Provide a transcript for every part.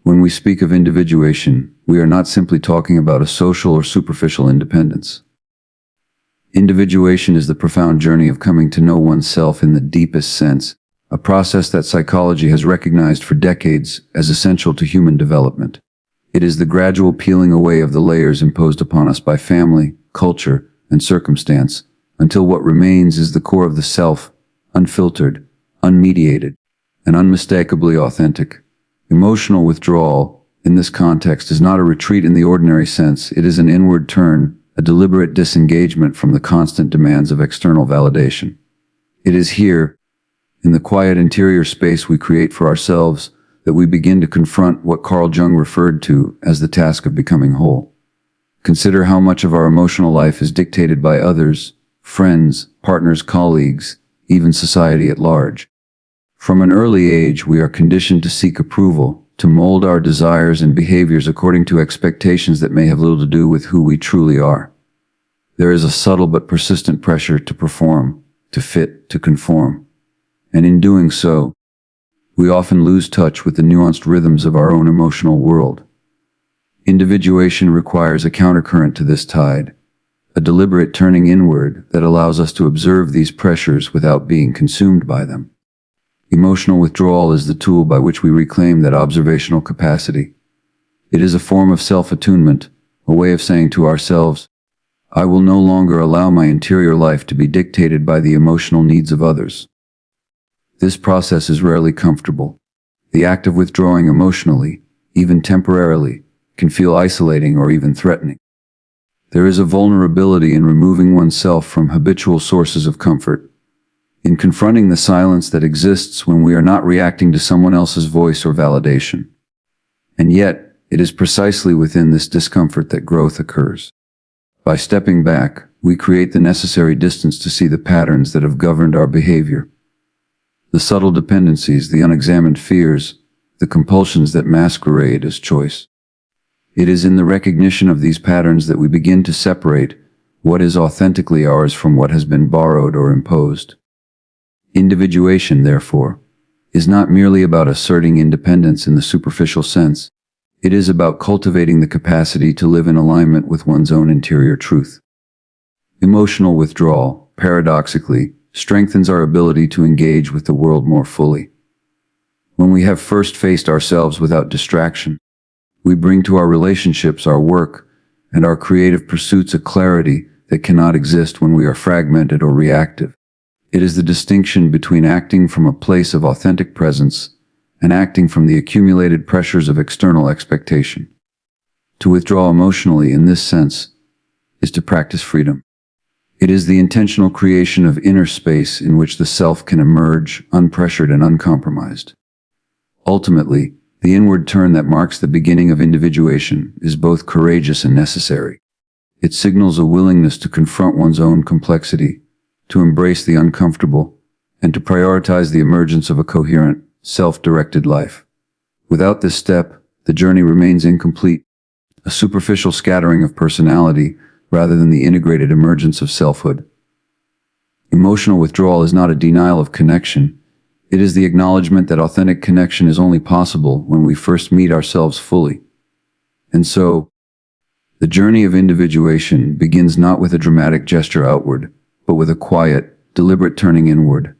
When we speak of individuation, we are not simply talking about a social or superficial independence. Individuation is the profound journey of coming to know oneself in the deepest sense, a process that psychology has recognized for decades as essential to human development. It is the gradual peeling away of the layers imposed upon us by family, culture, and circumstance, until what remains is the core of the self, unfiltered, unmediated, and unmistakably authentic. Emotional withdrawal, in this context, is not a retreat in the ordinary sense. It is an inward turn, a deliberate disengagement from the constant demands of external validation. It is here, in the quiet interior space we create for ourselves, that we begin to confront what Carl Jung referred to as the task of becoming whole. Consider how much of our emotional life is dictated by others, friends, partners, colleagues, even society at large. From an early age, we are conditioned to seek approval, to mold our desires and behaviors according to expectations that may have little to do with who we truly are. There is a subtle but persistent pressure to perform, to fit, to conform. And in doing so, we often lose touch with the nuanced rhythms of our own emotional world. Individuation requires a countercurrent to this tide, a deliberate turning inward that allows us to observe these pressures without being consumed by them. Emotional withdrawal is the tool by which we reclaim that observational capacity. It is a form of self-attunement, a way of saying to ourselves, I will no longer allow my interior life to be dictated by the emotional needs of others. This process is rarely comfortable. The act of withdrawing emotionally, even temporarily, can feel isolating or even threatening. There is a vulnerability in removing oneself from habitual sources of comfort, in confronting the silence that exists when we are not reacting to someone else's voice or validation. And yet, it is precisely within this discomfort that growth occurs. By stepping back, we create the necessary distance to see the patterns that have governed our behavior. The subtle dependencies, the unexamined fears, the compulsions that masquerade as choice. It is in the recognition of these patterns that we begin to separate what is authentically ours from what has been borrowed or imposed. Individuation, therefore, is not merely about asserting independence in the superficial sense. It is about cultivating the capacity to live in alignment with one's own interior truth. Emotional withdrawal, paradoxically, strengthens our ability to engage with the world more fully. When we have first faced ourselves without distraction, we bring to our relationships, our work, and our creative pursuits a clarity that cannot exist when we are fragmented or reactive. It is the distinction between acting from a place of authentic presence and acting from the accumulated pressures of external expectation. To withdraw emotionally in this sense is to practice freedom. It is the intentional creation of inner space in which the self can emerge unpressured and uncompromised. Ultimately, the inward turn that marks the beginning of individuation is both courageous and necessary. It signals a willingness to confront one's own complexity, to embrace the uncomfortable, and to prioritize the emergence of a coherent, self-directed life. Without this step, the journey remains incomplete, a superficial scattering of personality rather than the integrated emergence of selfhood. Emotional withdrawal is not a denial of connection. It is the acknowledgement that authentic connection is only possible when we first meet ourselves fully. And so, the journey of individuation begins not with a dramatic gesture outward, but with a quiet, deliberate turning inward,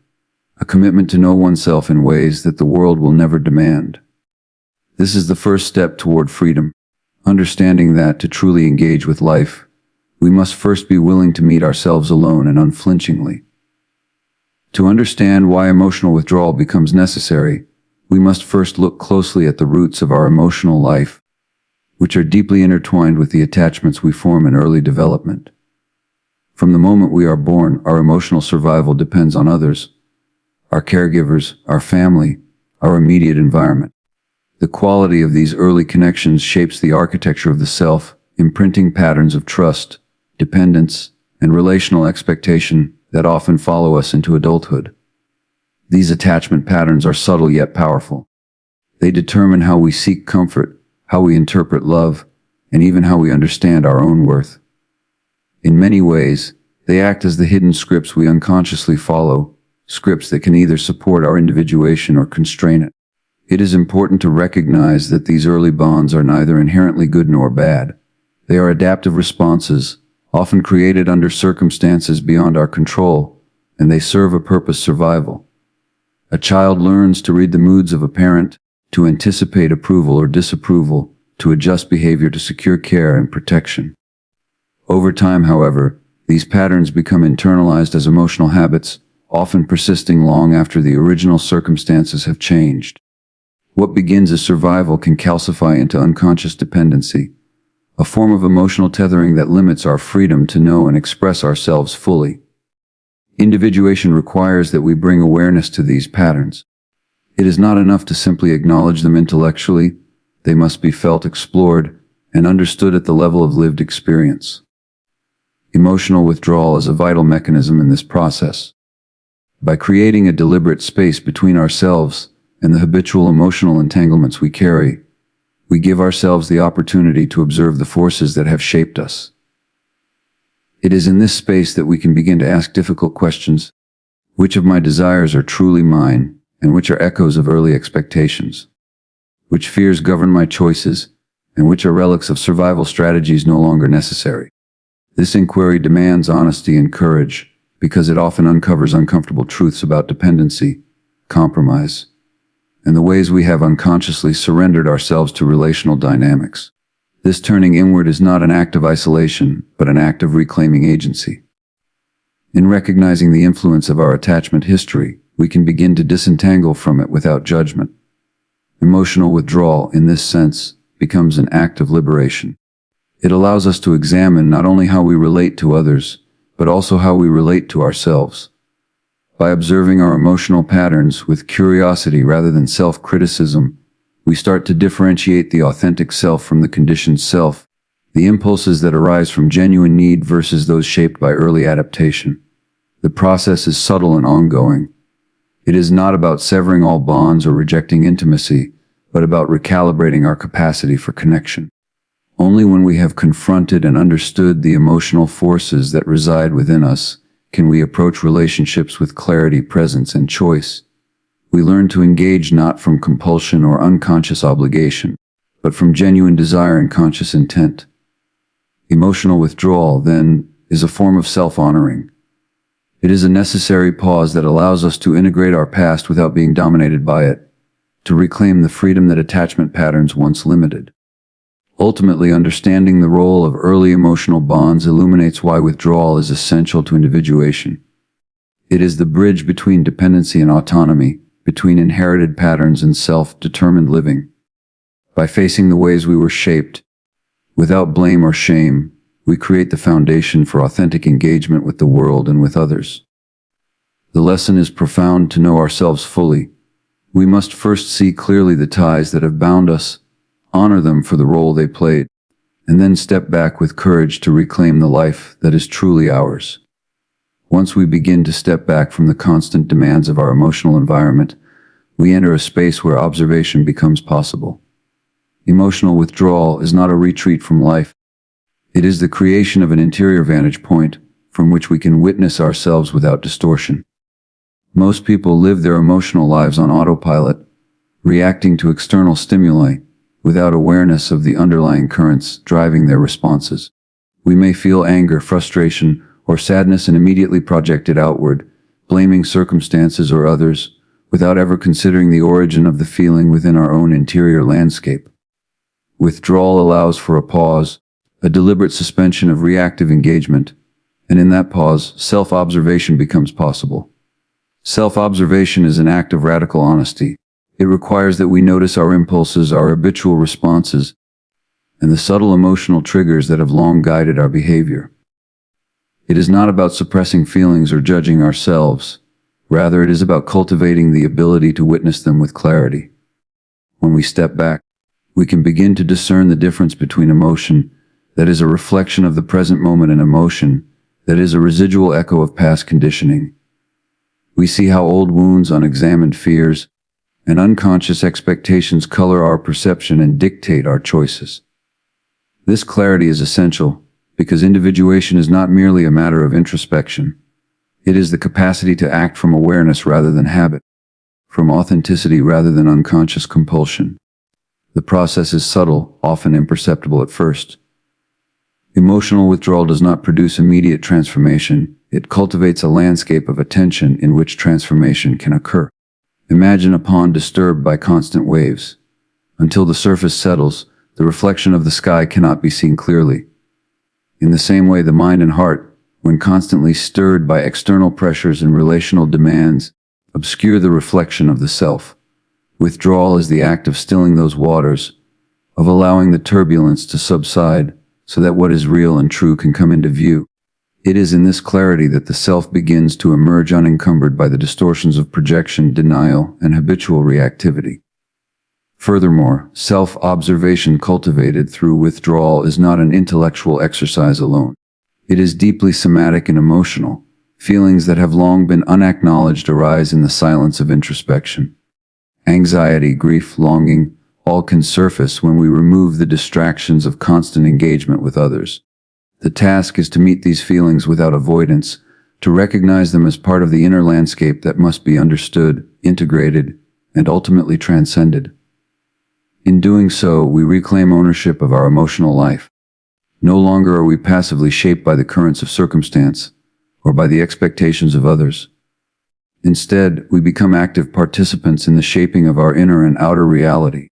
a commitment to know oneself in ways that the world will never demand. This is the first step toward freedom, understanding that to truly engage with life, we must first be willing to meet ourselves alone and unflinchingly. To understand why emotional withdrawal becomes necessary, we must first look closely at the roots of our emotional life, which are deeply intertwined with the attachments we form in early development. From the moment we are born, our emotional survival depends on others, our caregivers, our family, our immediate environment. The quality of these early connections shapes the architecture of the self, imprinting patterns of trust, dependence, and relational expectation that often follow us into adulthood. These attachment patterns are subtle yet powerful. They determine how we seek comfort, how we interpret love, and even how we understand our own worth. In many ways, they act as the hidden scripts we unconsciously follow, scripts that can either support our individuation or constrain it. It is important to recognize that these early bonds are neither inherently good nor bad. They are adaptive responses, often created under circumstances beyond our control, and they serve a purpose: survival. A child learns to read the moods of a parent, to anticipate approval or disapproval, to adjust behavior to secure care and protection. Over time, however, these patterns become internalized as emotional habits, often persisting long after the original circumstances have changed. What begins as survival can calcify into unconscious dependency, a form of emotional tethering that limits our freedom to know and express ourselves fully. Individuation requires that we bring awareness to these patterns. It is not enough to simply acknowledge them intellectually; they must be felt, explored, and understood at the level of lived experience. Emotional withdrawal is a vital mechanism in this process. By creating a deliberate space between ourselves and the habitual emotional entanglements we carry, we give ourselves the opportunity to observe the forces that have shaped us. It is in this space that we can begin to ask difficult questions. Which of my desires are truly mine, and which are echoes of early expectations? Which fears govern my choices, and which are relics of survival strategies no longer necessary? This inquiry demands honesty and courage, because it often uncovers uncomfortable truths about dependency, compromise, and the ways we have unconsciously surrendered ourselves to relational dynamics. This turning inward is not an act of isolation, but an act of reclaiming agency. In recognizing the influence of our attachment history, we can begin to disentangle from it without judgment. Emotional withdrawal, in this sense, becomes an act of liberation. It allows us to examine not only how we relate to others, but also how we relate to ourselves. By observing our emotional patterns with curiosity rather than self-criticism, we start to differentiate the authentic self from the conditioned self, the impulses that arise from genuine need versus those shaped by early adaptation. The process is subtle and ongoing. It is not about severing all bonds or rejecting intimacy, but about recalibrating our capacity for connection. Only when we have confronted and understood the emotional forces that reside within us can we approach relationships with clarity, presence, and choice. We learn to engage not from compulsion or unconscious obligation, but from genuine desire and conscious intent. Emotional withdrawal, then, is a form of self-honoring. It is a necessary pause that allows us to integrate our past without being dominated by it, to reclaim the freedom that attachment patterns once limited. Ultimately, understanding the role of early emotional bonds illuminates why withdrawal is essential to individuation. It is the bridge between dependency and autonomy, between inherited patterns and self-determined living. By facing the ways we were shaped, without blame or shame, we create the foundation for authentic engagement with the world and with others. The lesson is profound: to know ourselves fully, we must first see clearly the ties that have bound us, honor them for the role they played, and then step back with courage to reclaim the life that is truly ours. Once we begin to step back from the constant demands of our emotional environment, we enter a space where observation becomes possible. Emotional withdrawal is not a retreat from life. It is the creation of an interior vantage point from which we can witness ourselves without distortion. Most people live their emotional lives on autopilot, reacting to external stimuli, without awareness of the underlying currents driving their responses. We may feel anger, frustration, or sadness and immediately project it outward, blaming circumstances or others, without ever considering the origin of the feeling within our own interior landscape. Withdrawal allows for a pause, a deliberate suspension of reactive engagement, and in that pause, self-observation becomes possible. Self-observation is an act of radical honesty. It requires that we notice our impulses, our habitual responses, and the subtle emotional triggers that have long guided our behavior. It is not about suppressing feelings or judging ourselves. Rather, it is about cultivating the ability to witness them with clarity. When we step back, we can begin to discern the difference between emotion that is a reflection of the present moment and emotion that is a residual echo of past conditioning. We see how old wounds, unexamined fears, and unconscious expectations color our perception and dictate our choices. This clarity is essential because individuation is not merely a matter of introspection. It is the capacity to act from awareness rather than habit. from authenticity rather than unconscious compulsion. The process is subtle, often imperceptible at first. Emotional withdrawal does not produce immediate transformation. It cultivates a landscape of attention in which transformation can occur. Imagine a pond disturbed by constant waves. Until the surface settles, the reflection of the sky cannot be seen clearly. In the same way, the mind and heart, when constantly stirred by external pressures and relational demands, obscure the reflection of the self. Withdrawal is the act of stilling those waters, of allowing the turbulence to subside, so that what is real and true can come into view. It is in this clarity that the self begins to emerge unencumbered by the distortions of projection, denial, and habitual reactivity. Furthermore, self-observation cultivated through withdrawal is not an intellectual exercise alone. It is deeply somatic and emotional. Feelings that have long been unacknowledged arise in the silence of introspection. Anxiety, grief, longing, all can surface when we remove the distractions of constant engagement with others. The task is to meet these feelings without avoidance, to recognize them as part of the inner landscape that must be understood, integrated, and ultimately transcended. In doing so, we reclaim ownership of our emotional life. No longer are we passively shaped by the currents of circumstance or by the expectations of others. Instead, we become active participants in the shaping of our inner and outer reality.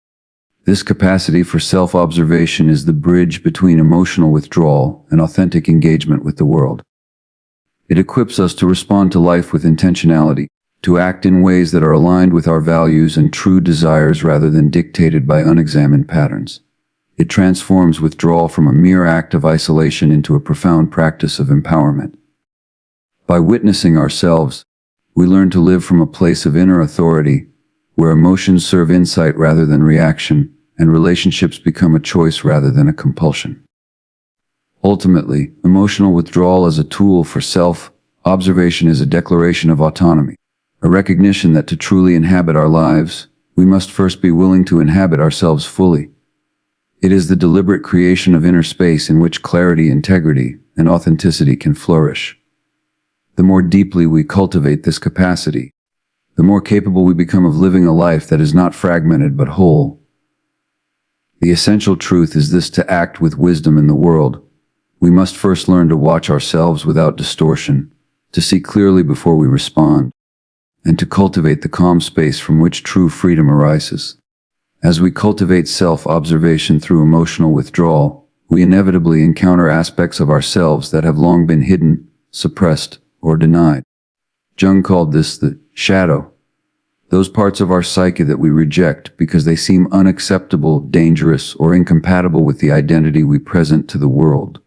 This capacity for self-observation is the bridge between emotional withdrawal and authentic engagement with the world. It equips us to respond to life with intentionality, to act in ways that are aligned with our values and true desires rather than dictated by unexamined patterns. It transforms withdrawal from a mere act of isolation into a profound practice of empowerment. By witnessing ourselves, we learn to live from a place of inner authority, where emotions serve insight rather than reaction, and relationships become a choice rather than a compulsion. Ultimately, emotional withdrawal as a tool for self-observation is a declaration of autonomy, a recognition that to truly inhabit our lives, we must first be willing to inhabit ourselves fully. It is the deliberate creation of inner space in which clarity, integrity, and authenticity can flourish. The more deeply we cultivate this capacity, the more capable we become of living a life that is not fragmented but whole. The essential truth is this: to act with wisdom in the world, we must first learn to watch ourselves without distortion, to see clearly before we respond, and to cultivate the calm space from which true freedom arises. As we cultivate self-observation through emotional withdrawal, we inevitably encounter aspects of ourselves that have long been hidden, suppressed, or denied. Jung called this the shadow. Those parts of our psyche that we reject because they seem unacceptable, dangerous, or incompatible with the identity we present to the world.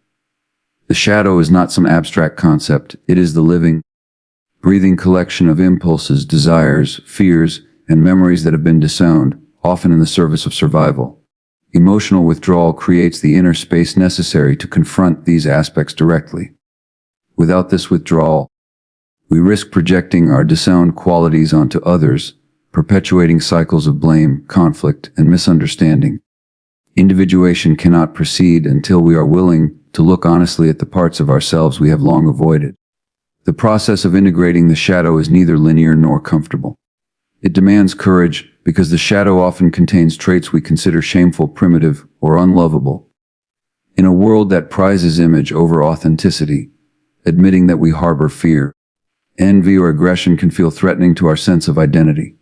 The shadow is not some abstract concept. It is the living, breathing collection of impulses, desires, fears, and memories that have been disowned, often in the service of survival. Emotional withdrawal creates the inner space necessary to confront these aspects directly. Without this withdrawal, we risk projecting our disowned qualities onto others, perpetuating cycles of blame, conflict, and misunderstanding. Individuation cannot proceed until we are willing to look honestly at the parts of ourselves we have long avoided. The process of integrating the shadow is neither linear nor comfortable. It demands courage because the shadow often contains traits we consider shameful, primitive, or unlovable. In a world that prizes image over authenticity, admitting that we harbor fear, envy, or aggression can feel threatening to our sense of identity.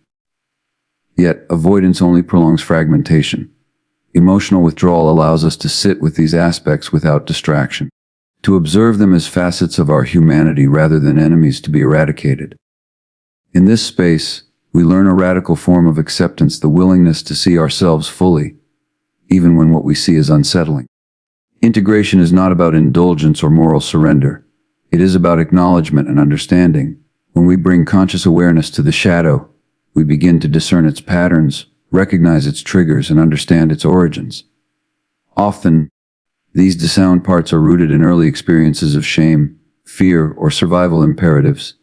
Yet, avoidance only prolongs fragmentation. Emotional withdrawal allows us to sit with these aspects without distraction, to observe them as facets of our humanity rather than enemies to be eradicated. In this space, we learn a radical form of acceptance, the willingness to see ourselves fully, even when what we see is unsettling. Integration is not about indulgence or moral surrender. It is about acknowledgement and understanding. When we bring conscious awareness to the shadow, we begin to discern its patterns, recognize its triggers, and understand its origins. Often, these disowned parts are rooted in early experiences of shame, fear, or survival imperatives,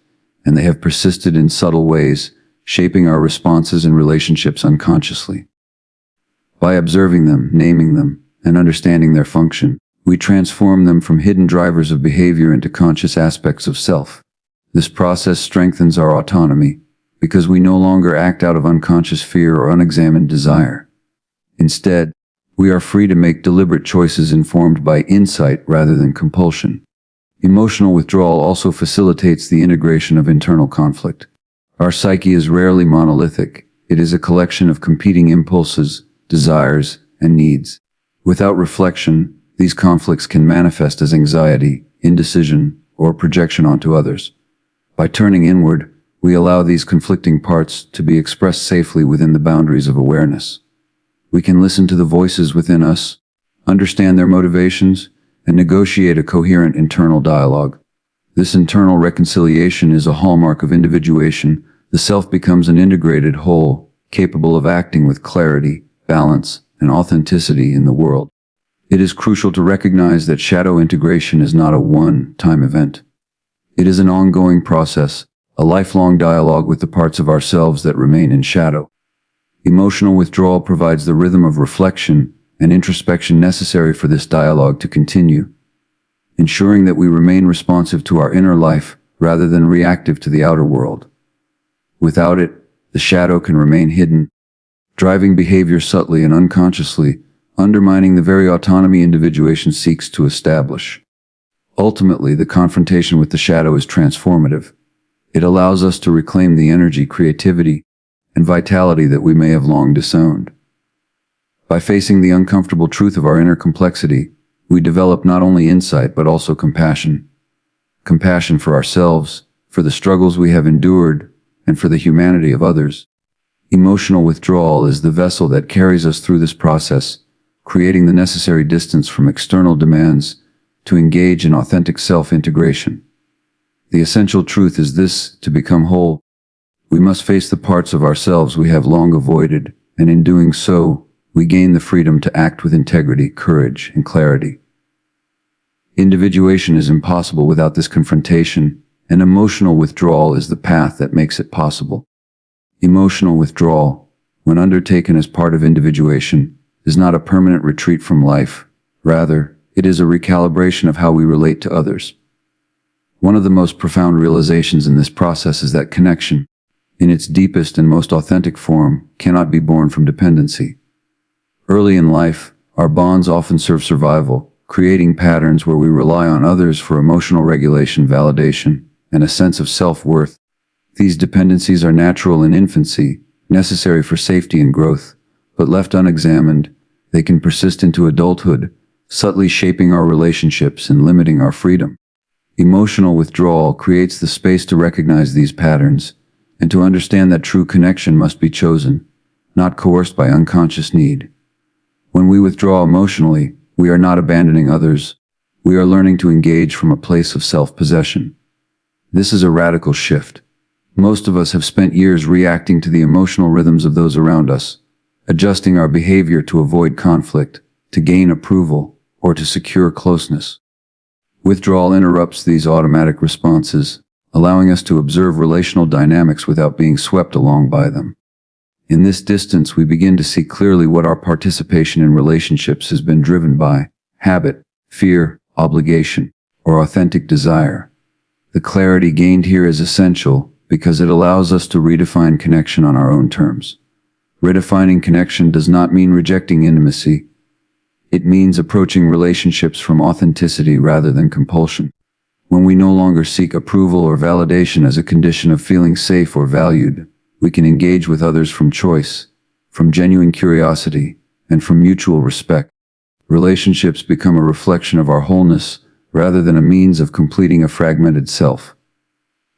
and they have persisted in subtle ways, shaping our responses and relationships unconsciously. By observing them, naming them, and understanding their function, we transform them from hidden drivers of behavior into conscious aspects of self. This process strengthens our autonomy, because we no longer act out of unconscious fear or unexamined desire. Instead, we are free to make deliberate choices informed by insight rather than compulsion. Emotional withdrawal also facilitates the integration of internal conflict. Our psyche is rarely monolithic. It is a collection of competing impulses, desires, and needs. Without reflection, these conflicts can manifest as anxiety, indecision, or projection onto others. By turning inward, we allow these conflicting parts to be expressed safely within the boundaries of awareness. We can listen to the voices within us, understand their motivations, and negotiate a coherent internal dialogue. This internal reconciliation is a hallmark of individuation. The self becomes an integrated whole, capable of acting with clarity, balance, and authenticity in the world. It is crucial to recognize that shadow integration is not a one-time event. It is an ongoing process, a lifelong dialogue with the parts of ourselves that remain in shadow. Emotional withdrawal provides the rhythm of reflection and introspection necessary for this dialogue to continue, ensuring that we remain responsive to our inner life rather than reactive to the outer world. Without it, the shadow can remain hidden, driving behavior subtly and unconsciously, undermining the very autonomy individuation seeks to establish. Ultimately, the confrontation with the shadow is transformative. It allows us to reclaim the energy, creativity, and vitality that we may have long disowned. By facing the uncomfortable truth of our inner complexity, we develop not only insight but also compassion. Compassion for ourselves, for the struggles we have endured, and for the humanity of others. Emotional withdrawal is the vessel that carries us through this process, creating the necessary distance from external demands to engage in authentic self-integration. The essential truth is this: to become whole, we must face the parts of ourselves we have long avoided, and in doing so, we gain the freedom to act with integrity, courage, and clarity. Individuation is impossible without this confrontation, and emotional withdrawal is the path that makes it possible. Emotional withdrawal, when undertaken as part of individuation, is not a permanent retreat from life. Rather, it is a recalibration of how we relate to others. One of the most profound realizations in this process is that connection, in its deepest and most authentic form, cannot be born from dependency. Early in life, our bonds often serve survival, creating patterns where we rely on others for emotional regulation, validation, and a sense of self-worth. These dependencies are natural in infancy, necessary for safety and growth, but left unexamined, they can persist into adulthood, subtly shaping our relationships and limiting our freedom. Emotional withdrawal creates the space to recognize these patterns, and to understand that true connection must be chosen, not coerced by unconscious need. When we withdraw emotionally, we are not abandoning others. We are learning to engage from a place of self-possession. This is a radical shift. Most of us have spent years reacting to the emotional rhythms of those around us, adjusting our behavior to avoid conflict, to gain approval, or to secure closeness. Withdrawal interrupts these automatic responses, allowing us to observe relational dynamics without being swept along by them. In this distance, we begin to see clearly what our participation in relationships has been driven by: habit, fear, obligation, or authentic desire. The clarity gained here is essential because it allows us to redefine connection on our own terms. Redefining connection does not mean rejecting intimacy. It means approaching relationships from authenticity rather than compulsion. When we no longer seek approval or validation as a condition of feeling safe or valued, we can engage with others from choice, from genuine curiosity, and from mutual respect. Relationships become a reflection of our wholeness rather than a means of completing a fragmented self.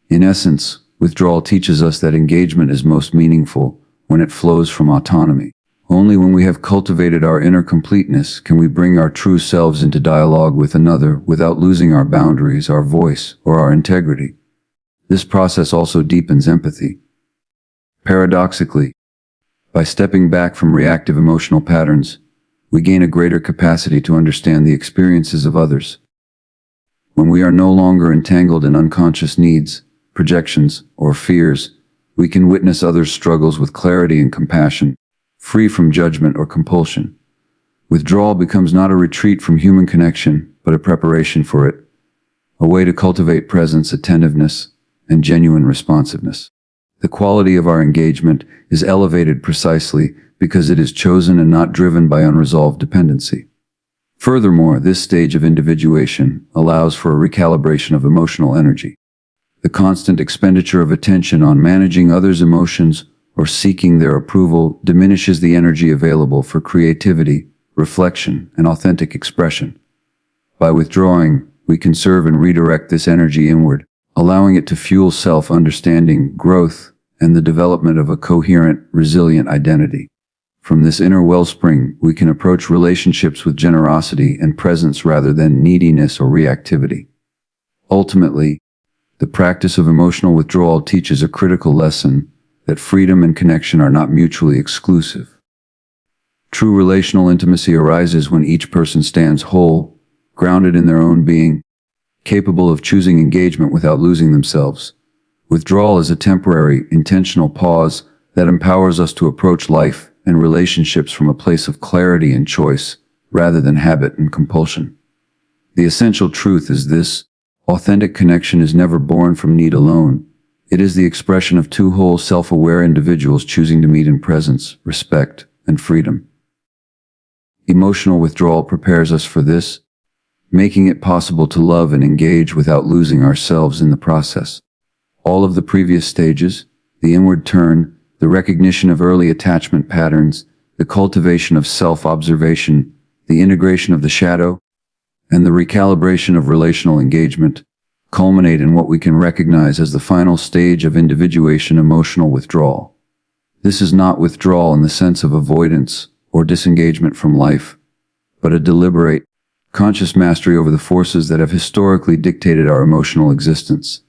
In essence, withdrawal teaches us that engagement is most meaningful when it flows from autonomy. Only when we have cultivated our inner completeness can we bring our true selves into dialogue with another without losing our boundaries, our voice, or our integrity. This process also deepens empathy. Paradoxically, by stepping back from reactive emotional patterns, we gain a greater capacity to understand the experiences of others. When we are no longer entangled in unconscious needs, projections, or fears, we can witness others' struggles with clarity and compassion, free from judgment or compulsion. Withdrawal becomes not a retreat from human connection, but a preparation for it, a way to cultivate presence, attentiveness, and genuine responsiveness. The quality of our engagement is elevated precisely because it is chosen and not driven by unresolved dependency. Furthermore, this stage of individuation allows for a recalibration of emotional energy. The constant expenditure of attention on managing others' emotions or seeking their approval diminishes the energy available for creativity, reflection, and authentic expression. By withdrawing, we conserve and redirect this energy inward, allowing it to fuel self-understanding, growth, and the development of a coherent, resilient identity. From this inner wellspring, we can approach relationships with generosity and presence rather than neediness or reactivity. Ultimately, the practice of emotional withdrawal teaches a critical lesson that freedom and connection are not mutually exclusive. True relational intimacy arises when each person stands whole, grounded in their own being, capable of choosing engagement without losing themselves. Withdrawal is a temporary, intentional pause that empowers us to approach life and relationships from a place of clarity and choice, rather than habit and compulsion. The essential truth is this: authentic connection is never born from need alone. It is the expression of two whole, self-aware individuals choosing to meet in presence, respect, and freedom. Emotional withdrawal prepares us for this, making it possible to love and engage without losing ourselves in the process. All of the previous stages, the inward turn, the recognition of early attachment patterns, the cultivation of self-observation, the integration of the shadow, and the recalibration of relational engagement, culminate in what we can recognize as the final stage of individuation, emotional withdrawal. This is not withdrawal in the sense of avoidance or disengagement from life, but a deliberate, conscious mastery over the forces that have historically dictated our emotional existence.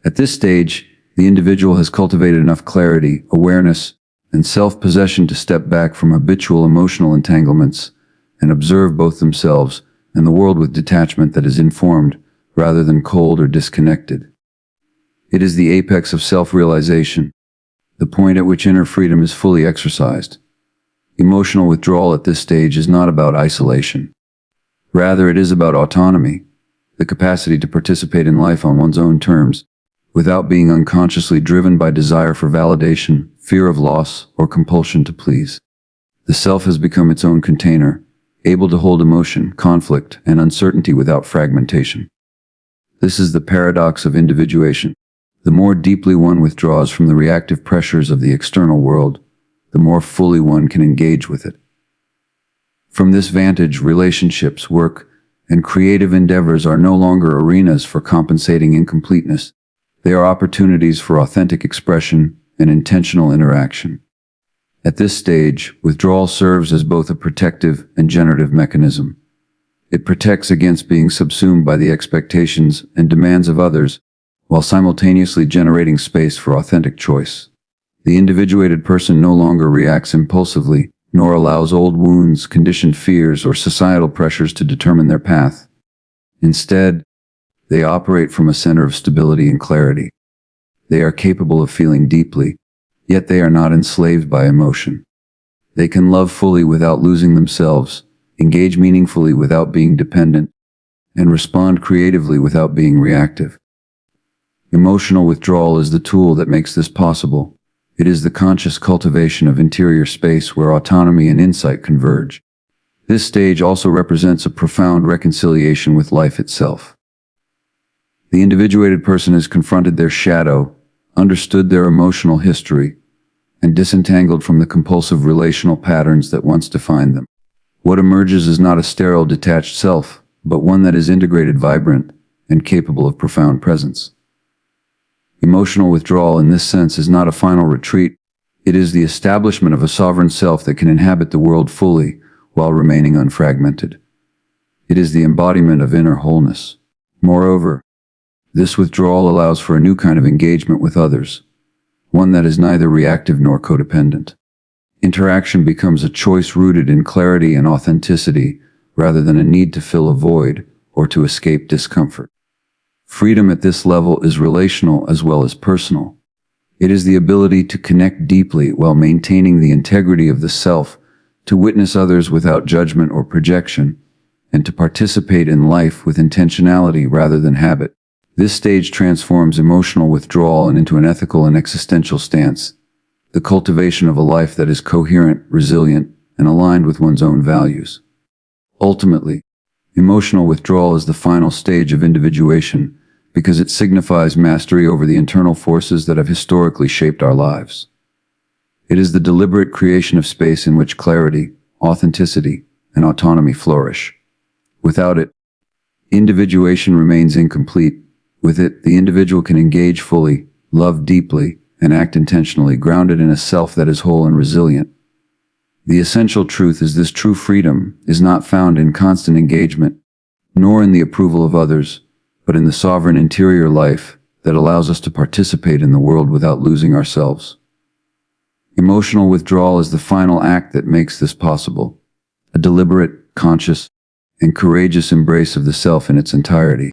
At this stage, the individual has cultivated enough clarity, awareness, and self-possession to step back from habitual emotional entanglements and observe both themselves and the world with detachment that is informed rather than cold or disconnected. It is the apex of self-realization, the point at which inner freedom is fully exercised. Emotional withdrawal at this stage is not about isolation. Rather, it is about autonomy, the capacity to participate in life on one's own terms, without being unconsciously driven by desire for validation, fear of loss, or compulsion to please. The self has become its own container, able to hold emotion, conflict, and uncertainty without fragmentation. This is the paradox of individuation. The more deeply one withdraws from the reactive pressures of the external world, the more fully one can engage with it. From this vantage, relationships, work, and creative endeavors are no longer arenas for compensating incompleteness. They are opportunities for authentic expression and intentional interaction. At this stage, withdrawal serves as both a protective and generative mechanism. It protects against being subsumed by the expectations and demands of others, while simultaneously generating space for authentic choice. The individuated person no longer reacts impulsively, nor allows old wounds, conditioned fears, or societal pressures to determine their path. Instead, they operate from a center of stability and clarity. They are capable of feeling deeply, yet they are not enslaved by emotion. They can love fully without losing themselves, engage meaningfully without being dependent, and respond creatively without being reactive. Emotional withdrawal is the tool that makes this possible. It is the conscious cultivation of interior space where autonomy and insight converge. This stage also represents a profound reconciliation with life itself. The individuated person has confronted their shadow, understood their emotional history, and disentangled from the compulsive relational patterns that once defined them. What emerges is not a sterile, detached self, but one that is integrated, vibrant, and capable of profound presence. Emotional withdrawal in this sense is not a final retreat. It is the establishment of a sovereign self that can inhabit the world fully while remaining unfragmented. It is the embodiment of inner wholeness. Moreover, this withdrawal allows for a new kind of engagement with others, one that is neither reactive nor codependent. Interaction becomes a choice rooted in clarity and authenticity, rather than a need to fill a void or to escape discomfort. Freedom at this level is relational as well as personal. It is the ability to connect deeply while maintaining the integrity of the self, to witness others without judgment or projection, and to participate in life with intentionality rather than habit. This stage transforms emotional withdrawal into an ethical and existential stance, the cultivation of a life that is coherent, resilient, and aligned with one's own values. Ultimately, emotional withdrawal is the final stage of individuation because it signifies mastery over the internal forces that have historically shaped our lives. It is the deliberate creation of space in which clarity, authenticity, and autonomy flourish. Without it, individuation remains incomplete. With it, the individual can engage fully, love deeply, and act intentionally, grounded in a self that is whole and resilient. The essential truth is this: true freedom is not found in constant engagement, nor in the approval of others, but in the sovereign interior life that allows us to participate in the world without losing ourselves. Emotional withdrawal is the final act that makes this possible, a deliberate, conscious, and courageous embrace of the self in its entirety.